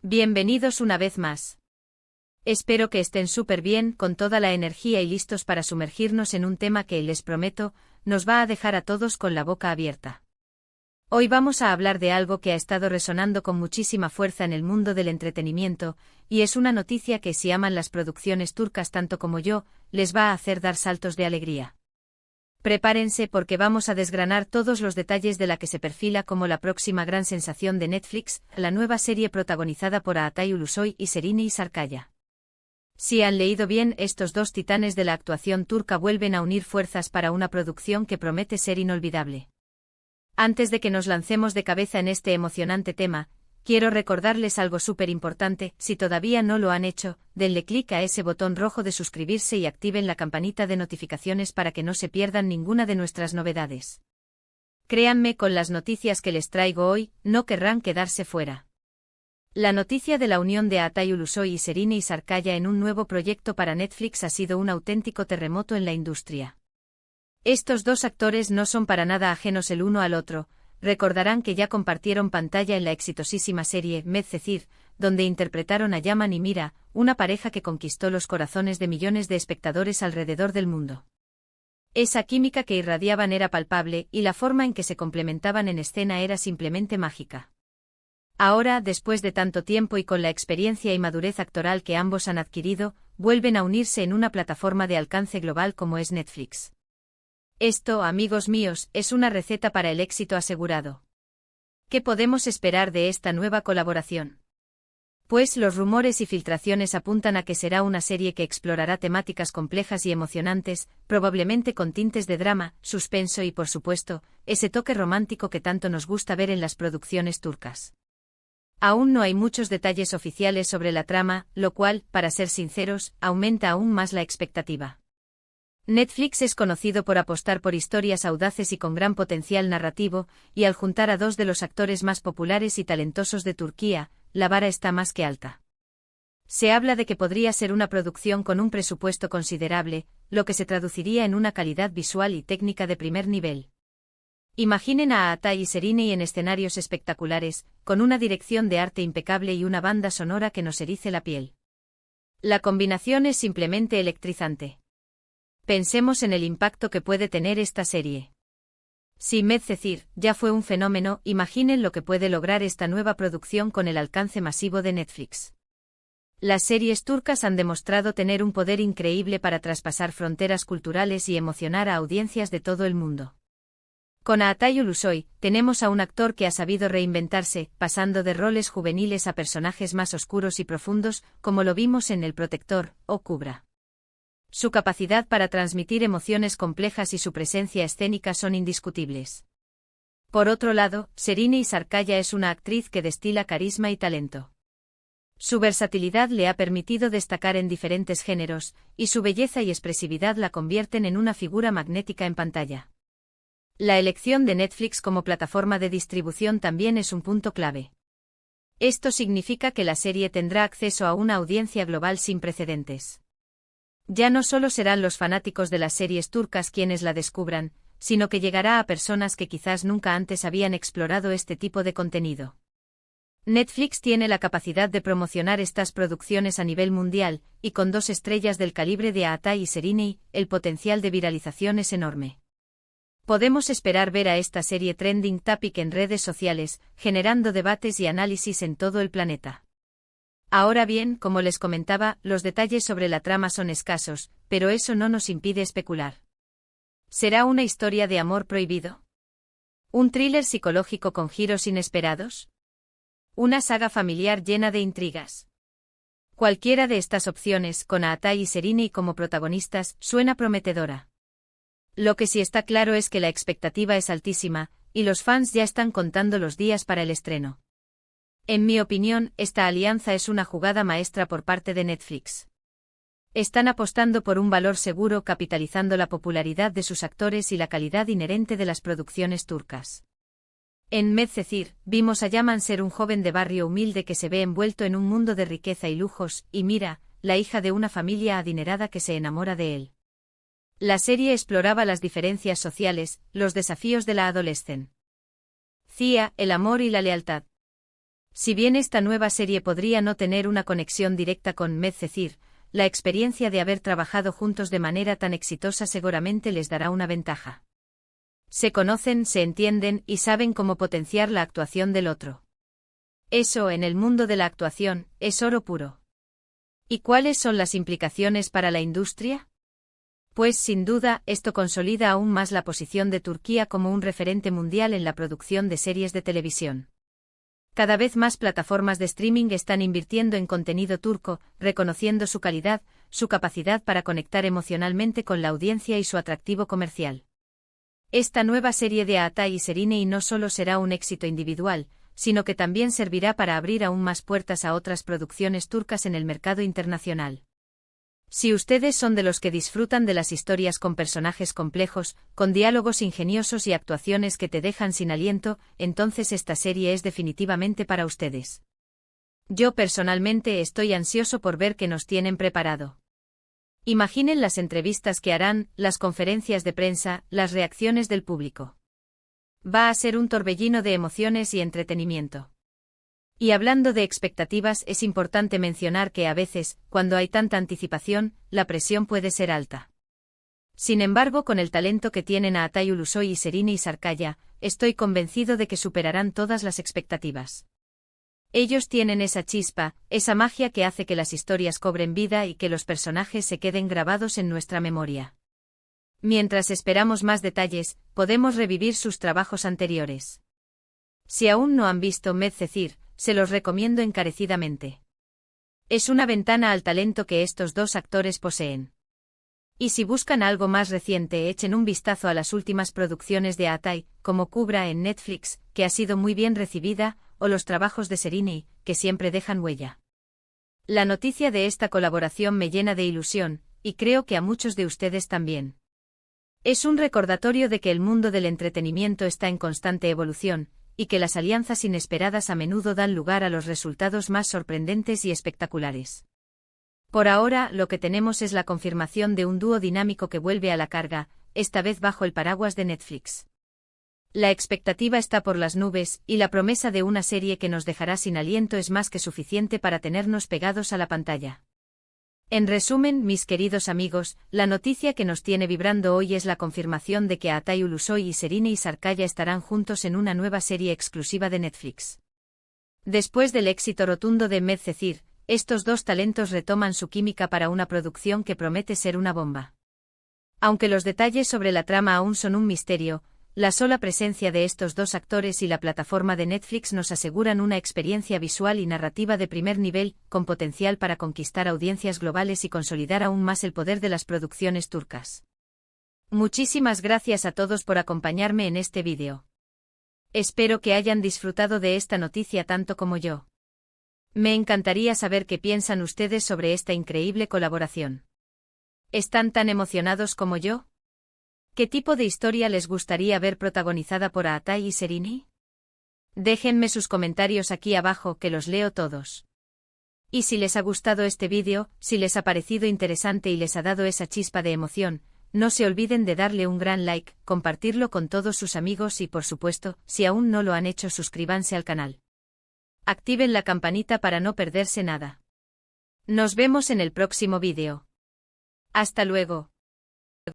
Bienvenidos una vez más. Espero que estén súper bien, con toda la energía y listos para sumergirnos en un tema que, les prometo, nos va a dejar a todos con la boca abierta. Hoy vamos a hablar de algo que ha estado resonando con muchísima fuerza en el mundo del entretenimiento, y es una noticia que, si aman las producciones turcas tanto como yo, les va a hacer dar saltos de alegría. Prepárense porque vamos a desgranar todos los detalles de la que se perfila como la próxima gran sensación de Netflix, la nueva serie protagonizada por Atay Ulusoy y Serine Sarıkaya. Si han leído bien, estos dos titanes de la actuación turca vuelven a unir fuerzas para una producción que promete ser inolvidable. Antes de que nos lancemos de cabeza en este emocionante tema, quiero recordarles algo súper importante: si todavía no lo han hecho, denle clic a ese botón rojo de suscribirse y activen la campanita de notificaciones para que no se pierdan ninguna de nuestras novedades. Créanme, con las noticias que les traigo hoy, no querrán quedarse fuera. La noticia de la unión de Atay Ulusoy y Serine Sarıkaya en un nuevo proyecto para Netflix ha sido un auténtico terremoto en la industria. Estos dos actores no son para nada ajenos el uno al otro. Recordarán que ya compartieron pantalla en la exitosísima serie Medcezir, donde interpretaron a Yaman y Mira, una pareja que conquistó los corazones de millones de espectadores alrededor del mundo. Esa química que irradiaban era palpable, y la forma en que se complementaban en escena era simplemente mágica. Ahora, después de tanto tiempo y con la experiencia y madurez actoral que ambos han adquirido, vuelven a unirse en una plataforma de alcance global como es Netflix. Esto, amigos míos, es una receta para el éxito asegurado. ¿Qué podemos esperar de esta nueva colaboración? Pues los rumores y filtraciones apuntan a que será una serie que explorará temáticas complejas y emocionantes, probablemente con tintes de drama, suspenso y, por supuesto, ese toque romántico que tanto nos gusta ver en las producciones turcas. Aún no hay muchos detalles oficiales sobre la trama, lo cual, para ser sinceros, aumenta aún más la expectativa. Netflix es conocido por apostar por historias audaces y con gran potencial narrativo, y al juntar a dos de los actores más populares y talentosos de Turquía, la vara está más que alta. Se habla de que podría ser una producción con un presupuesto considerable, lo que se traduciría en una calidad visual y técnica de primer nivel. Imaginen a Atay y Serine en escenarios espectaculares, con una dirección de arte impecable y una banda sonora que nos erice la piel. La combinación es simplemente electrizante. Pensemos en el impacto que puede tener esta serie. Si Medcezir ya fue un fenómeno, imaginen lo que puede lograr esta nueva producción con el alcance masivo de Netflix. Las series turcas han demostrado tener un poder increíble para traspasar fronteras culturales y emocionar a audiencias de todo el mundo. Con Atay Ulusoy, tenemos a un actor que ha sabido reinventarse, pasando de roles juveniles a personajes más oscuros y profundos, como lo vimos en El Protector o Kubra. Su capacidad para transmitir emociones complejas y su presencia escénica son indiscutibles. Por otro lado, Serine Sarıkaya es una actriz que destila carisma y talento. Su versatilidad le ha permitido destacar en diferentes géneros, y su belleza y expresividad la convierten en una figura magnética en pantalla. La elección de Netflix como plataforma de distribución también es un punto clave. Esto significa que la serie tendrá acceso a una audiencia global sin precedentes. Ya no solo serán los fanáticos de las series turcas quienes la descubran, sino que llegará a personas que quizás nunca antes habían explorado este tipo de contenido. Netflix tiene la capacidad de promocionar estas producciones a nivel mundial, y con dos estrellas del calibre de Atay y Serine, el potencial de viralización es enorme. Podemos esperar ver a esta serie trending topic en redes sociales, generando debates y análisis en todo el planeta. Ahora bien, como les comentaba, los detalles sobre la trama son escasos, pero eso no nos impide especular. ¿Será una historia de amor prohibido? ¿Un thriller psicológico con giros inesperados? ¿Una saga familiar llena de intrigas? Cualquiera de estas opciones, con Atay y Serine como protagonistas, suena prometedora. Lo que sí está claro es que la expectativa es altísima, y los fans ya están contando los días para el estreno. En mi opinión, esta alianza es una jugada maestra por parte de Netflix. Están apostando por un valor seguro, capitalizando la popularidad de sus actores y la calidad inherente de las producciones turcas. En Medcezir, vimos a Yaman ser un joven de barrio humilde que se ve envuelto en un mundo de riqueza y lujos, y Mira, la hija de una familia adinerada que se enamora de él. La serie exploraba las diferencias sociales, los desafíos de la adolescencia, el amor y la lealtad. Si bien esta nueva serie podría no tener una conexión directa con Medcezir, la experiencia de haber trabajado juntos de manera tan exitosa seguramente les dará una ventaja. Se conocen, se entienden y saben cómo potenciar la actuación del otro. Eso, en el mundo de la actuación, es oro puro. ¿Y cuáles son las implicaciones para la industria? Pues sin duda, esto consolida aún más la posición de Turquía como un referente mundial en la producción de series de televisión. Cada vez más plataformas de streaming están invirtiendo en contenido turco, reconociendo su calidad, su capacidad para conectar emocionalmente con la audiencia y su atractivo comercial. Esta nueva serie de Atay y Serenay no solo será un éxito individual, sino que también servirá para abrir aún más puertas a otras producciones turcas en el mercado internacional. Si ustedes son de los que disfrutan de las historias con personajes complejos, con diálogos ingeniosos y actuaciones que te dejan sin aliento, entonces esta serie es definitivamente para ustedes. Yo personalmente estoy ansioso por ver qué nos tienen preparado. Imaginen las entrevistas que harán, las conferencias de prensa, las reacciones del público. Va a ser un torbellino de emociones y entretenimiento. Y hablando de expectativas, es importante mencionar que a veces, cuando hay tanta anticipación, la presión puede ser alta. Sin embargo, con el talento que tienen a Atay Ulusoy y Serenay Sarıkaya, estoy convencido de que superarán todas las expectativas. Ellos tienen esa chispa, esa magia que hace que las historias cobren vida y que los personajes se queden grabados en nuestra memoria. Mientras esperamos más detalles, podemos revivir sus trabajos anteriores. Si aún no han visto Medcezir, se los recomiendo encarecidamente. Es una ventana al talento que estos dos actores poseen. Y si buscan algo más reciente, echen un vistazo a las últimas producciones de Atay, como Kubra en Netflix, que ha sido muy bien recibida, o los trabajos de Serenay, que siempre dejan huella. La noticia de esta colaboración me llena de ilusión, y creo que a muchos de ustedes también. Es un recordatorio de que el mundo del entretenimiento está en constante evolución, y que las alianzas inesperadas a menudo dan lugar a los resultados más sorprendentes y espectaculares. Por ahora, lo que tenemos es la confirmación de un dúo dinámico que vuelve a la carga, esta vez bajo el paraguas de Netflix. La expectativa está por las nubes, y la promesa de una serie que nos dejará sin aliento es más que suficiente para tenernos pegados a la pantalla. En resumen, mis queridos amigos, la noticia que nos tiene vibrando hoy es la confirmación de que Atay Ulusoy y Serenay Sarıkaya estarán juntos en una nueva serie exclusiva de Netflix. Después del éxito rotundo de Medcezir, estos dos talentos retoman su química para una producción que promete ser una bomba. Aunque los detalles sobre la trama aún son un misterio, la sola presencia de estos dos actores y la plataforma de Netflix nos aseguran una experiencia visual y narrativa de primer nivel, con potencial para conquistar audiencias globales y consolidar aún más el poder de las producciones turcas. Muchísimas gracias a todos por acompañarme en este vídeo. Espero que hayan disfrutado de esta noticia tanto como yo. Me encantaría saber qué piensan ustedes sobre esta increíble colaboración. ¿Están tan emocionados como yo? ¿Qué tipo de historia les gustaría ver protagonizada por Atay y Serenay? Déjenme sus comentarios aquí abajo que los leo todos. Y si les ha gustado este vídeo, si les ha parecido interesante y les ha dado esa chispa de emoción, no se olviden de darle un gran like, compartirlo con todos sus amigos y por supuesto, si aún no lo han hecho, suscríbanse al canal. Activen la campanita para no perderse nada. Nos vemos en el próximo vídeo. Hasta luego.